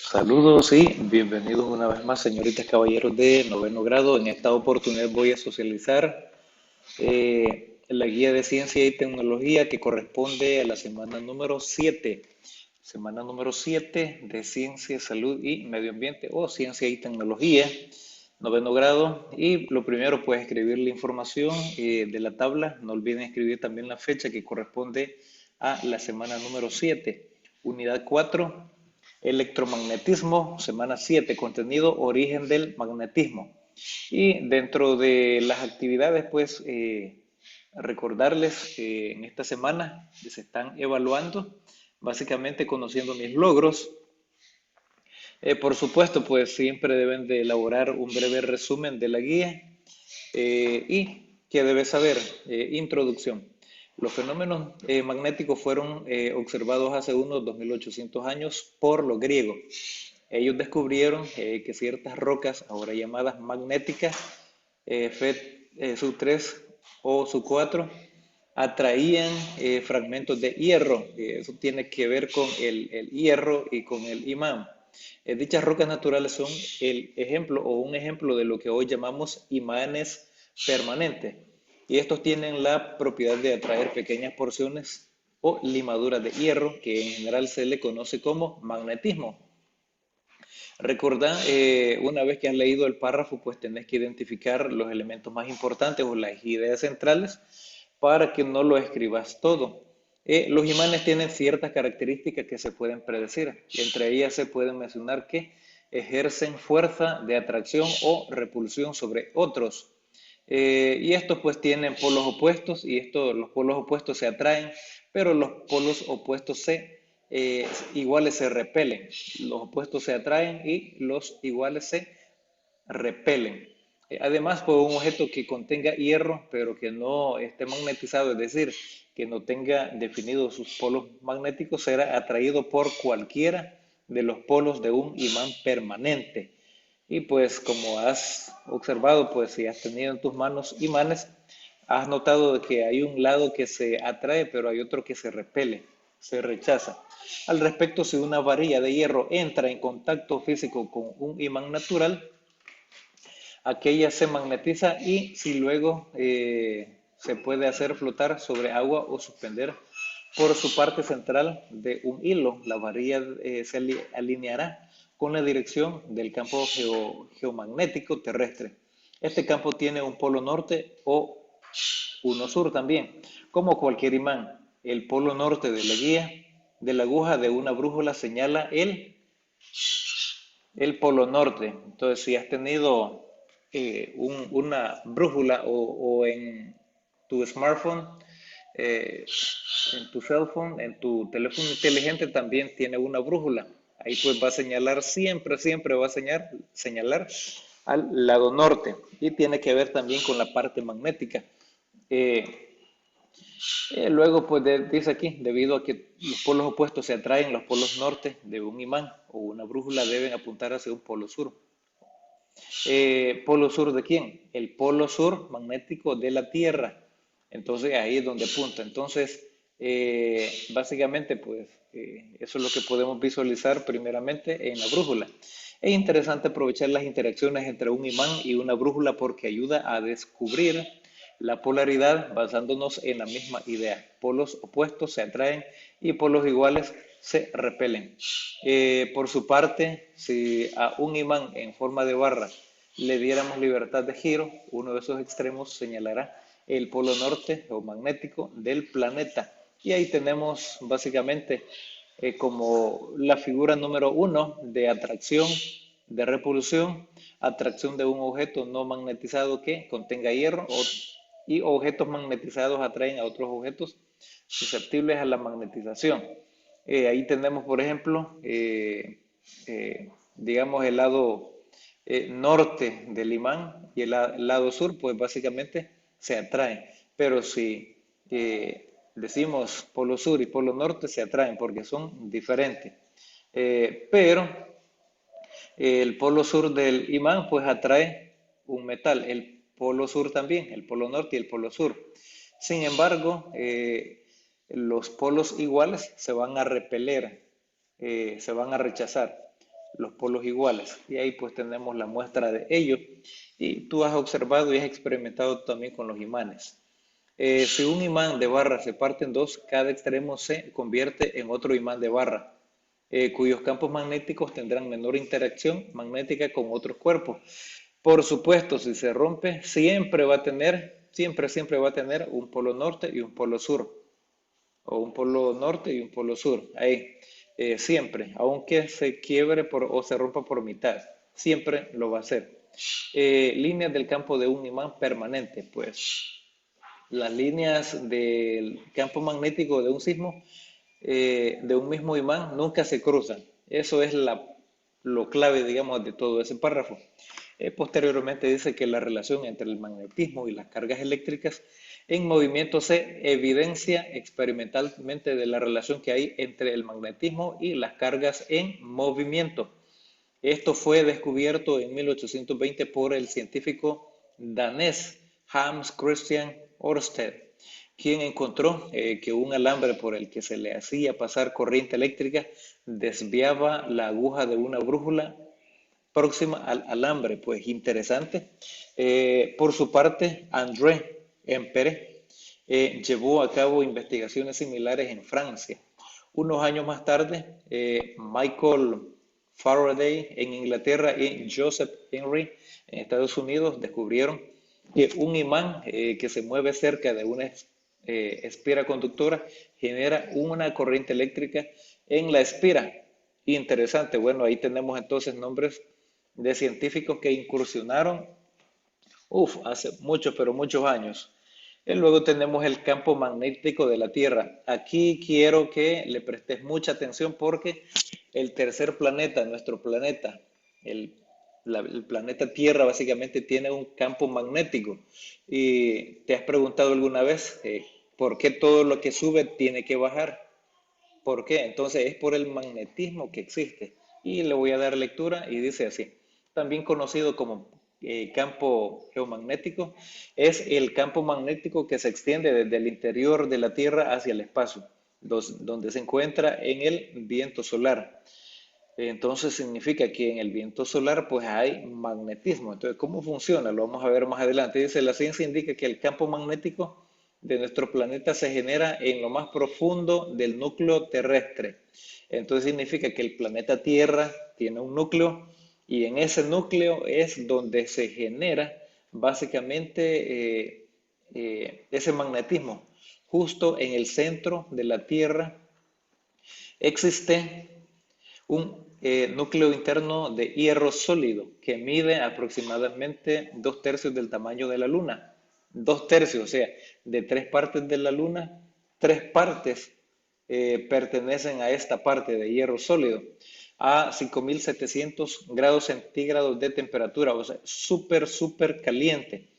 Saludos y bienvenidos una vez más, señoritas y caballeros de noveno grado. En esta oportunidad voy a socializar la guía de ciencia y tecnología que corresponde a la semana número 7. Semana número 7 de ciencia, salud y medio ambiente o ciencia y tecnología, noveno grado. Y lo primero, pues escribir la información de la tabla. No olviden escribir también la fecha que corresponde a la semana número 7. Unidad 4. Electromagnetismo, semana 7, contenido, origen del magnetismo. Y dentro de las actividades, pues, recordarles que en esta semana se están evaluando, básicamente conociendo mis logros. Por supuesto, pues siempre deben de elaborar un breve resumen de la guía y que debes saber. Introducción. Los fenómenos magnéticos fueron observados hace unos 2800 años por los griegos. Ellos descubrieron que ciertas rocas, ahora llamadas magnéticas, Fe o Su4, atraían fragmentos de hierro. Eso tiene que ver con el hierro y con el imán. Dichas rocas naturales son el ejemplo o un ejemplo de lo que hoy llamamos imanes permanentes. Y estos tienen la propiedad de atraer pequeñas porciones o limaduras de hierro, que en general se le conoce como magnetismo. Recordá, una vez que has leído el párrafo, pues tenés que identificar los elementos más importantes o las ideas centrales para que no lo escribas todo. Los imanes tienen ciertas características que se pueden predecir. Entre ellas se pueden mencionar que ejercen fuerza de atracción o repulsión sobre otros. Y estos pues tienen polos opuestos y los polos opuestos se atraen, pero los polos opuestos iguales se repelen. Los opuestos se atraen y los iguales se repelen. Además, pues un objeto que contenga hierro, pero que no esté magnetizado, es decir, que no tenga definidos sus polos magnéticos, será atraído por cualquiera de los polos de un imán permanente. Y pues como has observado, pues si has tenido en tus manos imanes, has notado que hay un lado que se atrae, pero hay otro que se repele, se rechaza. Al respecto, si una varilla de hierro entra en contacto físico con un imán natural, aquella se magnetiza y si luego se puede hacer flotar sobre agua o suspender por su parte central de un hilo, la varilla se alineará con la dirección del campo geomagnético terrestre. Este campo tiene un polo norte o uno sur también. Como cualquier imán, el polo norte de la guía de la aguja de una brújula señala el polo norte. Entonces, si has tenido una brújula o en tu smartphone, eh, en tu cell phone, en tu teléfono inteligente también tiene una brújula. Ahí pues va a señalar siempre, siempre va a señalar al lado norte y tiene que ver también con la parte magnética. Eh, Luego, pues dice aquí, debido a que los polos opuestos se atraen, los polos norte de un imán o una brújula deben apuntar hacia un polo sur. ¿Polo sur de quién? El polo sur magnético de la Tierra. Entonces ahí es donde apunta. Entonces, básicamente, pues eso es lo que podemos visualizar primeramente en la brújula. Es interesante aprovechar las interacciones entre un imán y una brújula porque ayuda a descubrir la polaridad basándonos en la misma idea. Polos opuestos se atraen y polos iguales se repelen. Por su parte, si a un imán en forma de barra le diéramos libertad de giro, uno de esos extremos señalará el polo norte geomagnético del planeta. Y ahí tenemos básicamente como la figura número uno de atracción, de repulsión, atracción de un objeto no magnetizado que contenga hierro y objetos magnetizados atraen a otros objetos susceptibles a la magnetización. Ahí tenemos, por ejemplo, digamos, el lado norte del imán y el lado sur, pues básicamente se atraen. Pero si decimos polo sur y polo norte, se atraen porque son diferentes. Pero el polo sur del imán, pues atrae un metal. El polo sur también, el polo norte y el polo sur. Sin embargo, los polos iguales se van a repeler, se van a rechazar. los polos iguales. Y ahí pues tenemos la muestra de ello. Y tú has observado y has experimentado también con los imanes. Si un imán de barra se parte en dos, cada extremo se convierte en otro imán de barra, cuyos campos magnéticos tendrán menor interacción magnética con otros cuerpos. Por supuesto, si se rompe, siempre va a tener un polo norte y un polo sur, o un polo norte y un polo sur, ahí, siempre, aunque se quiebre o se rompa por mitad, siempre lo va a hacer. Líneas del campo de un imán permanente, pues las líneas del campo magnético de un sismo, de un mismo imán, nunca se cruzan. Eso es lo clave, digamos, de todo ese párrafo. Posteriormente dice que la relación entre el magnetismo y las cargas eléctricas en movimiento se evidencia experimentalmente de la relación que hay entre el magnetismo y las cargas en movimiento. Esto fue descubierto en 1820 por el científico danés Hans Christian Ørsted, quien encontró que un alambre por el que se le hacía pasar corriente eléctrica desviaba la aguja de una brújula próxima al alambre. Pues interesante. Por su parte, André Ampère llevó a cabo investigaciones similares en Francia. Unos años más tarde, Michael Faraday en Inglaterra y Joseph Henry en Estados Unidos descubrieron que un imán que se mueve cerca de una espira conductora genera una corriente eléctrica en la espira. Interesante, bueno, ahí tenemos entonces nombres de científicos que incursionaron, hace muchos, pero muchos años. Y luego tenemos el campo magnético de la Tierra. Aquí quiero que le prestes mucha atención porque el tercer planeta, nuestro planeta, el, el planeta Tierra básicamente tiene un campo magnético. ¿Y te has preguntado alguna vez por qué todo lo que sube tiene que bajar? ¿Por qué? Entonces es por el magnetismo que existe. Y le voy a dar lectura y dice así. También conocido como campo geomagnético, es el campo magnético que se extiende desde el interior de la Tierra hacia el espacio, donde se encuentra en el viento solar. Entonces significa que en el viento solar pues hay magnetismo. Entonces, ¿cómo funciona? Lo vamos a ver más adelante. Dice, la ciencia indica que el campo magnético de nuestro planeta se genera en lo más profundo del núcleo terrestre. Entonces significa que el planeta Tierra tiene un núcleo y en ese núcleo es donde se genera básicamente ese magnetismo. Justo en el centro de la Tierra existe un núcleo interno de hierro sólido que mide aproximadamente 2/3 del tamaño de la Luna. 2/3, o sea, de 3 partes de la Luna, 3 partes pertenecen a esta parte de hierro sólido a 5700 grados centígrados de temperatura, o sea, súper caliente.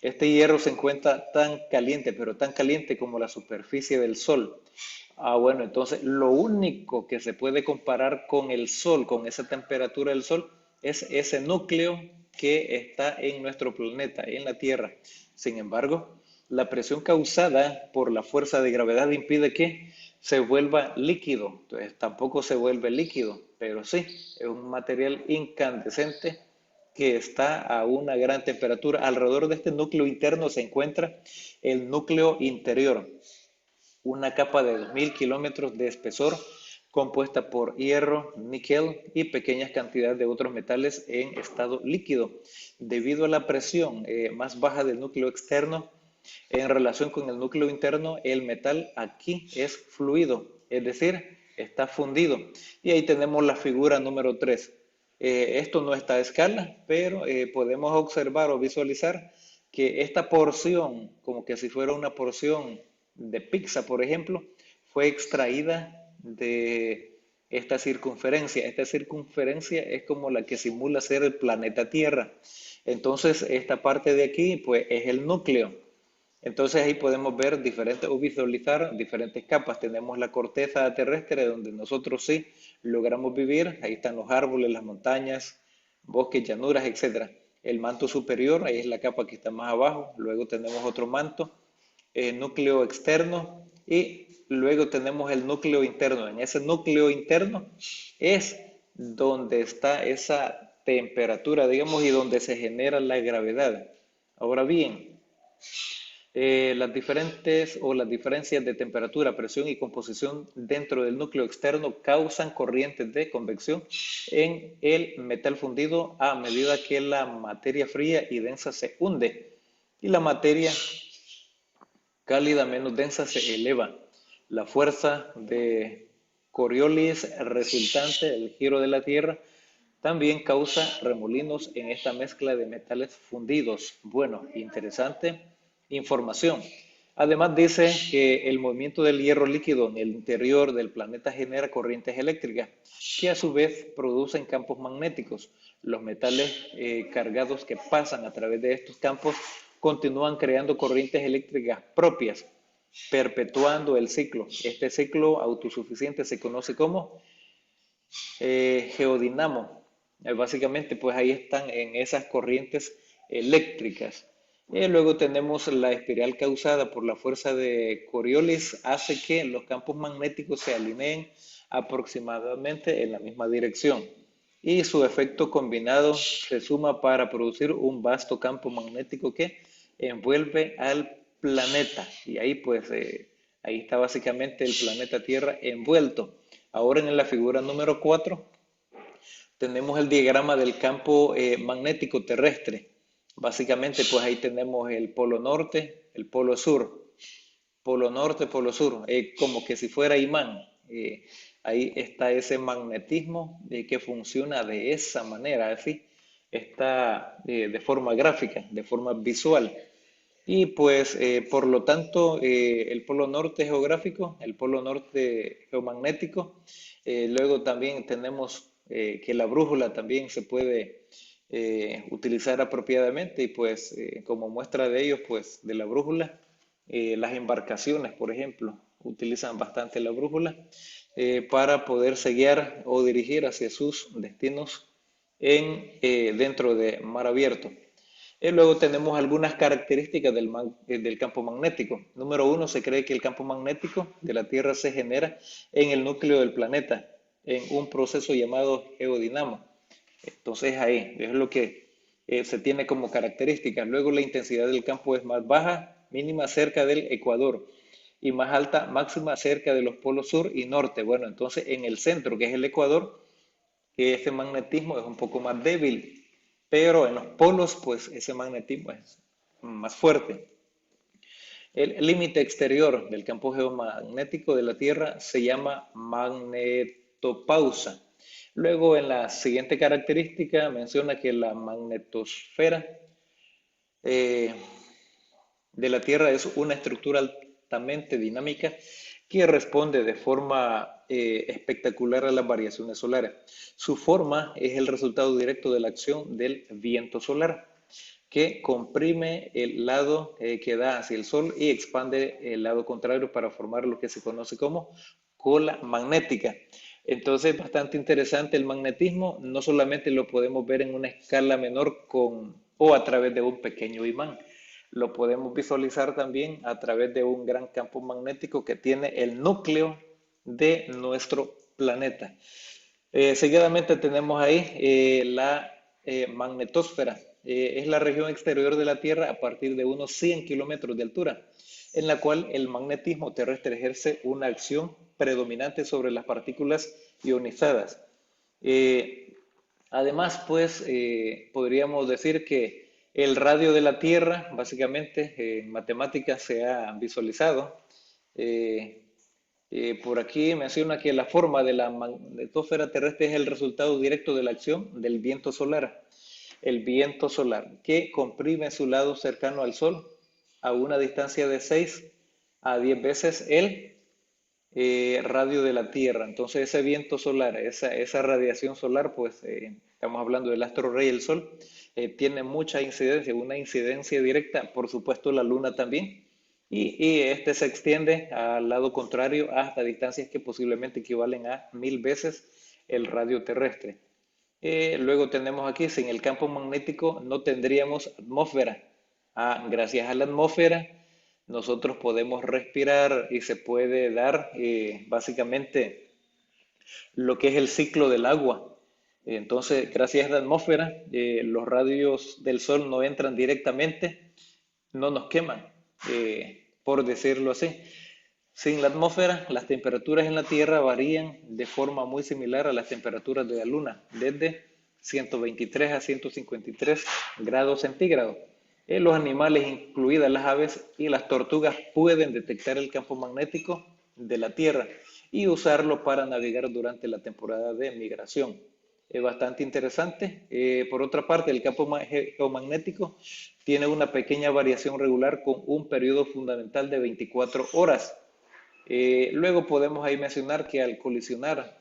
Este hierro se encuentra tan caliente, pero tan caliente como la superficie del Sol. Bueno, entonces lo único que se puede comparar con el Sol, con esa temperatura del Sol, es ese núcleo que está en nuestro planeta, en la Tierra. Sin embargo, la presión causada por la fuerza de gravedad impide que se vuelva líquido. Entonces tampoco se vuelve líquido, pero sí, es un material incandescente que está a una gran temperatura. Alrededor de este núcleo interno se encuentra el núcleo interior, una capa de 2000 kilómetros de espesor compuesta por hierro, níquel y pequeñas cantidades de otros metales en estado líquido. Debido a la presión más baja del núcleo externo en relación con el núcleo interno, el metal aquí es fluido, es decir, está fundido. Y ahí tenemos la figura número 3. Esto no está a escala, pero podemos observar o visualizar que esta porción, como que si fuera una porción de pizza, por ejemplo, fue extraída de esta circunferencia. Esta circunferencia es como la que simula ser el planeta Tierra. Entonces, esta parte de aquí, pues, es el núcleo. Entonces ahí podemos ver diferentes o visualizar diferentes capas. Tenemos la corteza terrestre donde nosotros sí logramos vivir. Ahí están los árboles, las montañas, bosques, llanuras, etcétera. El manto superior, ahí es la capa que está más abajo. Luego tenemos otro manto, núcleo externo y luego tenemos el núcleo interno. En ese núcleo interno es donde está esa temperatura, digamos, y donde se genera la gravedad. Ahora bien, las diferentes o las diferencias de temperatura, presión y composición dentro del núcleo externo causan corrientes de convección en el metal fundido a medida que la materia fría y densa se hunde y la materia cálida menos densa se eleva. La fuerza de Coriolis resultante del giro de la Tierra también causa remolinos en esta mezcla de metales fundidos. Bueno, interesante información. Además dice que el movimiento del hierro líquido en el interior del planeta genera corrientes eléctricas que a su vez producen campos magnéticos. Los metales cargados que pasan a través de estos campos continúan creando corrientes eléctricas propias, perpetuando el ciclo. Este ciclo autosuficiente se conoce como geodinamo. Básicamente, pues ahí están en esas corrientes eléctricas. Luego tenemos la espiral causada por la fuerza de Coriolis, hace que los campos magnéticos se alineen aproximadamente en la misma dirección. Y su efecto combinado se suma para producir un vasto campo magnético que envuelve al planeta. Y ahí pues ahí está básicamente el planeta Tierra envuelto. Ahora en la figura número 4 tenemos el diagrama del campo magnético terrestre. Básicamente, pues ahí tenemos el polo norte, el polo sur, polo norte, polo sur, como que si fuera imán. Ahí está ese magnetismo que funciona de esa manera, así, está de forma gráfica, de forma visual. Y pues, por lo tanto, el polo norte geográfico, el polo norte geomagnético, luego también tenemos que la brújula también se puede utilizar apropiadamente y pues como muestra de ello, pues de la brújula, las embarcaciones, por ejemplo, utilizan bastante la brújula para poderse guiar o dirigir hacia sus destinos dentro de mar abierto. Luego tenemos algunas características del campo magnético. Número uno, se cree que el campo magnético de la Tierra se genera en el núcleo del planeta, en un proceso llamado geodinamo. Entonces ahí es lo que se tiene como característica. Luego la intensidad del campo es más baja, mínima cerca del ecuador y más alta, máxima cerca de los polos sur y norte. Bueno, entonces en el centro, que es el ecuador, ese magnetismo es un poco más débil, pero en los polos, pues ese magnetismo es más fuerte. El límite exterior del campo geomagnético de la Tierra se llama magnetopausa. Luego, en la siguiente característica, menciona que la magnetosfera eh, de la Tierra es una estructura altamente dinámica que responde de forma espectacular a las variaciones solares. Su forma es el resultado directo de la acción del viento solar, que comprime el lado que da hacia el Sol y expande el lado contrario para formar lo que se conoce como cola magnética. Entonces, bastante interesante el magnetismo. No solamente lo podemos ver en una escala menor o a través de un pequeño imán, lo podemos visualizar también a través de un gran campo magnético que tiene el núcleo de nuestro planeta. Seguidamente tenemos ahí la magnetosfera. Es la región exterior de la Tierra a partir de unos 100 kilómetros de altura, en la cual el magnetismo terrestre ejerce una acción predominante sobre las partículas ionizadas. Eh, Además, pues, podríamos decir que el radio de la Tierra, básicamente, en matemáticas se ha visualizado. eh, por aquí menciona que la forma de la magnetosfera terrestre es el resultado directo de la acción del viento solar. El viento solar, que comprime su lado cercano al Sol a una distancia de 6 a 10 veces el radio de la Tierra. Entonces ese viento solar, esa radiación solar, pues estamos hablando del astro rey, el Sol, tiene mucha incidencia, una incidencia directa, por supuesto la Luna también, y este se extiende al lado contrario hasta distancias que posiblemente equivalen a 1000 veces el radio terrestre. Luego tenemos aquí, sin el campo magnético no tendríamos atmósfera. Gracias a la atmósfera nosotros podemos respirar y se puede dar básicamente lo que es el ciclo del agua. Entonces, gracias a la atmósfera, los rayos del sol no entran directamente, no nos queman, por decirlo así. Sin la atmósfera, las temperaturas en la Tierra varían de forma muy similar a las temperaturas de la Luna, desde 123 a 153 grados centígrados. Los animales, incluidas las aves y las tortugas, pueden detectar el campo magnético de la Tierra y usarlo para navegar durante la temporada de migración. Es bastante interesante. Por otra parte, el campo geomagnético tiene una pequeña variación regular con un periodo fundamental de 24 horas. Luego podemos ahí mencionar que al colisionar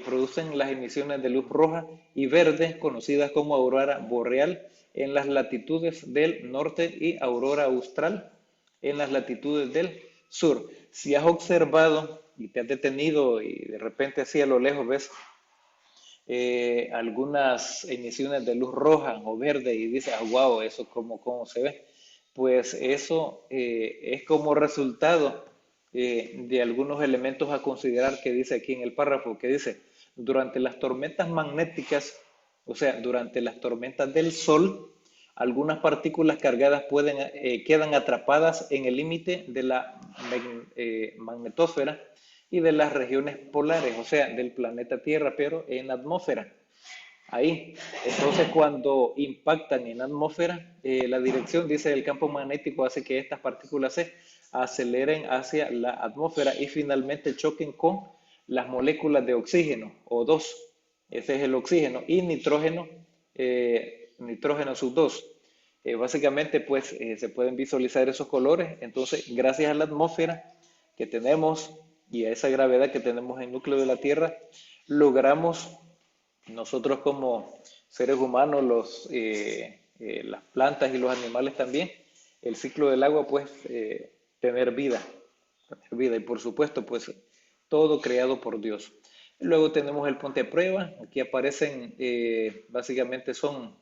producen las emisiones de luz roja y verde, conocidas como aurora boreal, en las latitudes del norte y aurora austral en las latitudes del sur. Si has observado y te has detenido y de repente así a lo lejos ves algunas emisiones de luz roja o verde y dices, ah, wow, eso cómo se ve. Pues eso es como resultado de algunos elementos a considerar que dice aquí en el párrafo, que dice, durante las tormentas magnéticas, o sea, durante las tormentas del Sol, algunas partículas cargadas quedan atrapadas en el límite de la magnetosfera y de las regiones polares, o sea, del planeta Tierra, pero en la atmósfera. Ahí. Entonces, cuando impactan en la atmósfera, la dirección, dice, el campo magnético hace que estas partículas se aceleren hacia la atmósfera y finalmente choquen con las moléculas de oxígeno, O2. Ese es el oxígeno. Y nitrógeno sub 2. Básicamente, pues, se pueden visualizar esos colores. Entonces, gracias a la atmósfera que tenemos y a esa gravedad que tenemos en el núcleo de la Tierra, logramos nosotros como seres humanos, las plantas y los animales también, el ciclo del agua, pues, tener vida, y por supuesto, pues, todo creado por Dios. Luego tenemos el ponte a prueba, aquí aparecen, básicamente son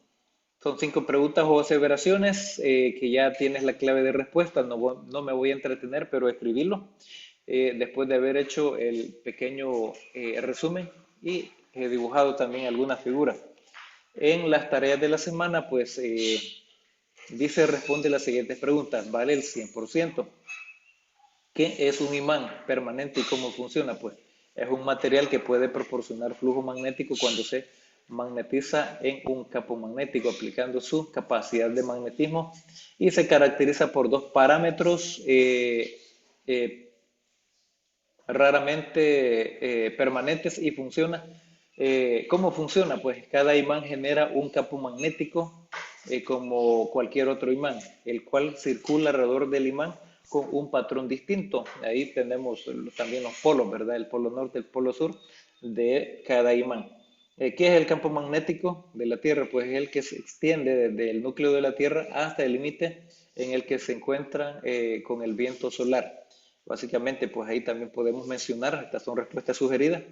5 preguntas o aseveraciones que ya tienes la clave de respuesta, no me voy a entretener, pero escribirlo después de haber hecho el pequeño resumen y he dibujado también algunas figuras. En las tareas de la semana, pues dice, responde las siguientes preguntas, vale el 100%. ¿Qué es un imán permanente y cómo funciona? Pues es un material que puede proporcionar flujo magnético cuando se magnetiza en un campo magnético aplicando su capacidad de magnetismo y se caracteriza por dos parámetros eh, raramente permanentes y funciona. ¿Cómo funciona? Pues cada imán genera un campo magnético como cualquier otro imán, el cual circula alrededor del imán con un patrón distinto. Ahí tenemos también los polos, ¿verdad? El polo norte, el polo sur de cada imán. ¿Qué es el campo magnético de la Tierra? Pues es el que se extiende desde el núcleo de la Tierra hasta el límite en el que se encuentra con el viento solar. Básicamente, pues ahí también podemos mencionar, estas son respuestas sugeridas,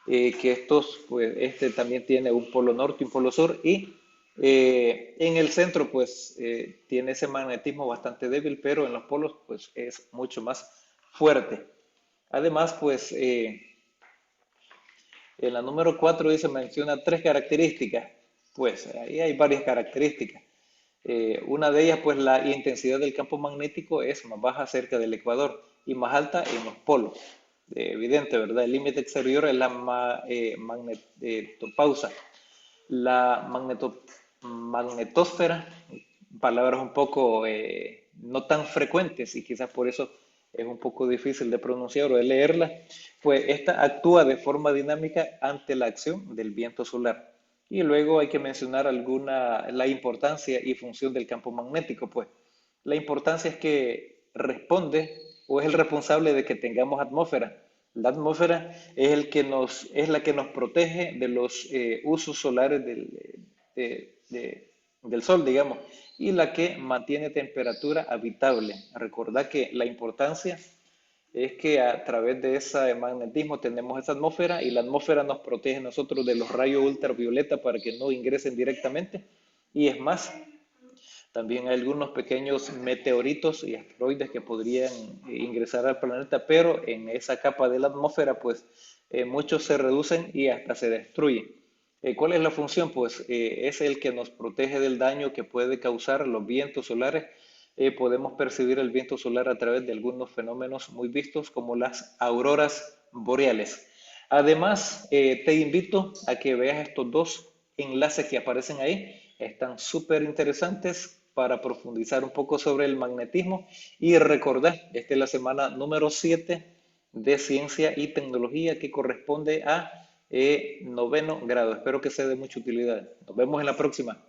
que pues este también tiene un polo norte y un polo sur y en el centro, pues tiene ese magnetismo bastante débil, pero en los polos, pues es mucho más fuerte. Además, pues en la número 4 dice, menciona 3 características. Pues ahí hay varias características. Una de ellas, pues la intensidad del campo magnético es más baja cerca del ecuador y más alta en los polos. Evidente, ¿verdad? El límite exterior es la magnetopausa. La magnetosfera, palabras un poco no tan frecuentes y quizás por eso es un poco difícil de pronunciar o de leerla, pues esta actúa de forma dinámica ante la acción del viento solar. Y luego hay que mencionar la importancia y función del campo magnético, pues la importancia es que responde o es el responsable de que tengamos atmósfera. La atmósfera es la que nos protege de los usos solares del sol, digamos, y la que mantiene temperatura habitable. Recordad que la importancia es que a través de ese magnetismo tenemos esa atmósfera y la atmósfera nos protege a nosotros de los rayos ultravioleta para que no ingresen directamente. Y es más, también hay algunos pequeños meteoritos y asteroides que podrían ingresar al planeta, pero en esa capa de la atmósfera, pues muchos se reducen y hasta se destruyen. ¿Cuál es la función? Pues es el que nos protege del daño que puede causar los vientos solares. Podemos percibir el viento solar a través de algunos fenómenos muy vistos como las auroras boreales. Además, te invito a que veas estos dos enlaces que aparecen ahí. Están súper interesantes para profundizar un poco sobre el magnetismo y recordar, esta es la semana número 7 de ciencia y tecnología que corresponde a noveno grado. Espero que sea de mucha utilidad. Nos vemos en la próxima.